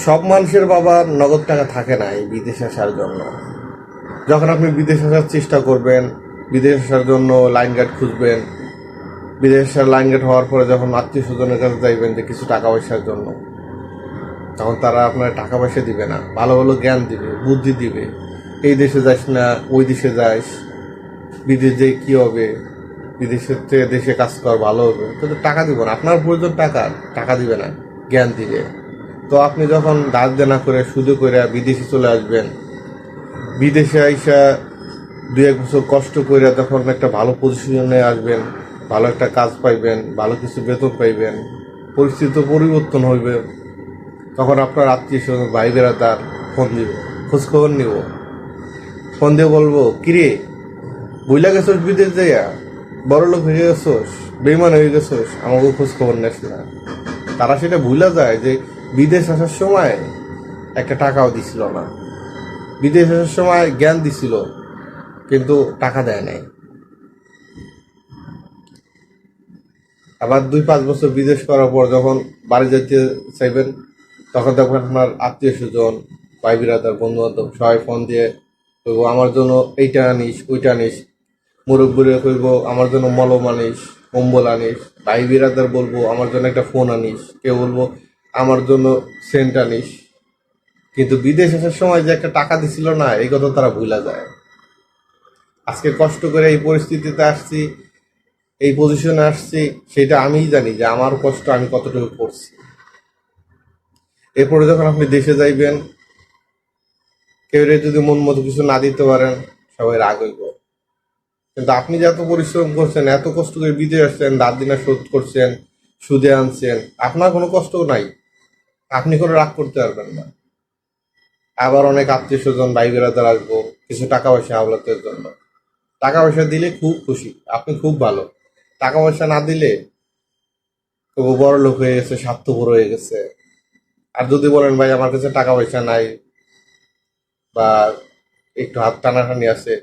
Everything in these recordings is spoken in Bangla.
সব মানুষের বাবা নগদ টাকা থাকে না এই বিদেশে আসার জন্য। যখন আপনি বিদেশে আসার চেষ্টা করবেন, বিদেশে আসার জন্য লাইন গার্ড খুঁজবেন, বিদেশে আসার লাইন গার্ড হওয়ার পরে যখন আত্মীয় স্বজনের কাছে যাইবেন যে কিছু টাকা পয়সার জন্য, তখন তারা আপনার টাকা পয়সা দিবে না, ভালো ভালো জ্ঞান দিবে, বুদ্ধি দিবে। এই দেশে যাস না, ওই দেশে যাস, বিদেশ যেয়ে কী হবে, বিদেশের থেকে দেশে কাজ কর ভালো হবে, কিন্তু টাকা দিব না। আপনার প্রয়োজন টাকা, টাকা দিবে না, জ্ঞান দিবে। তো আপনি যখন দাঁত দেনা করে সুদে করে বিদেশে চলে আসবেন, বিদেশে আইসা 2-1 বছর কষ্ট করে যখন একটা ভালো পজিশনে আসবেন, ভালো একটা কাজ পাইবেন, ভালো কিছু বেতন পাইবেন, পরিস্থিতি পরিবর্তন হইবে, তখন আপনার আত্মীয় স্বজন ভাই বেড়াদার ফোন দিবে, খোঁজখবর নিব। ফোন দিয়ে বলবো, কিরে বুইলা গেছোস বিদেশ যাইয়া, বড় লোক হয়ে গেছোস, বেইমান হয়ে গেছোস, আমাকে খোঁজখবর নেস না। তারা সেটা ভুলা যায় যে বিদেশ আসার সময় একটা টাকাও দিছিল না, বিদেশ আসার সময় জ্ঞান দিছিল কিন্তু টাকা দেয় নাই। আবার 2-5 বছর বিদেশ করার পর যখন বাড়ি যেতে চাইবেন, তখন দেখবেন আপনার আত্মীয় স্বজন, ভাই বিরাদার, বন্ধু বান্ধব সবাই ফোন দিয়ে কইব আমার জন্য এইটা আনিস, ওইটা আনিস। মুরব্বীরা কইব আমার জন্য মলম আনিস, কম্বল আনিস। ভাই বিরাদার বলবো আমার জন্য একটা ফোন আনিস, কেউ বলবো আমার জন্য সেন্ট আনিস। কিন্তু বিদেশ আসার সময় যে একটা টাকা দিছিল না, এই কথা তারা ভুলা যায়। আজকে কষ্ট করে এই পরিস্থিতিতে আসছি, এই পজিশনে আসছি, সেটা আমিই জানি যে আমার কষ্ট আমি কতটুকু করছি। এরপরে যখন আপনি দেশে যাইবেন, কেউ যদি মন মতো কিছু না দিতে পারেন, সবাই রাগ হইব। কিন্তু আপনি যে এত পরিশ্রম করছেন, এত কষ্ট করে বিদেশে আসছেন, দাঁত দিনা শোধ করছেন, সুদে আনছেন, আপনার কোনো কষ্ট নাই, আপনি কোনো রাগ করতে পারবেন না। আবার অনেক আত্মীয় স্বজন ভাই বেড়াদার আসবো কিছু টাকা পয়সা আওলাতের জন্য। টাকা পয়সা দিলে খুব খুশি, আপনি খুব ভালো। টাকা পয়সা না দিলে তবু বড় লোক হয়ে গেছে, স্বার্থপর হয়ে গেছে। আর যদি বলেন ভাই আমার কাছে টাকা পয়সা নাই বা একটু হাত টানাটানি আছে,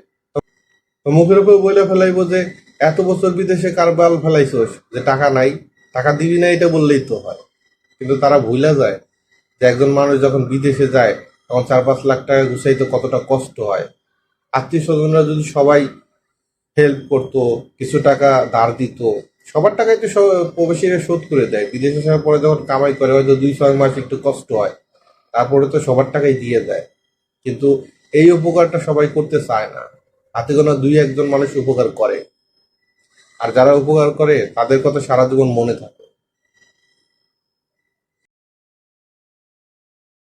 তো মুখের উপর বলে ফেলাইবো যে এত বছর বিদেশে কারবাল ফেলাইছোস যে টাকা নাই, টাকা দিবি না, এটা বললেই তো হয়। কিন্তু তারা ভুলে যায় যে একজন মানুষ যখন বিদেশে যায় তখন 4-5 লাখ টাকা গুছাইতে কতটা কষ্ট হয়। আত্মীয় স্বজনরা যদি সবাই হেল্প করতো, কিছু টাকা ধার দিত, সবার টাকাই তো প্রবাসীরা শোধ করে দেয়। বিদেশে আসার পরে যখন কামাই করে হয়তো 2-6 মাস একটু কষ্ট হয়, তারপরে তো সবার টাকাই দিয়ে দেয়। কিন্তু এই উপকারটা সবাই করতে চায় না, হাতে গোনা 2-1 জন মানুষ উপকার করে। আর যারা উপকার করে তাদের কথা সারা জীবন মনে থাকে।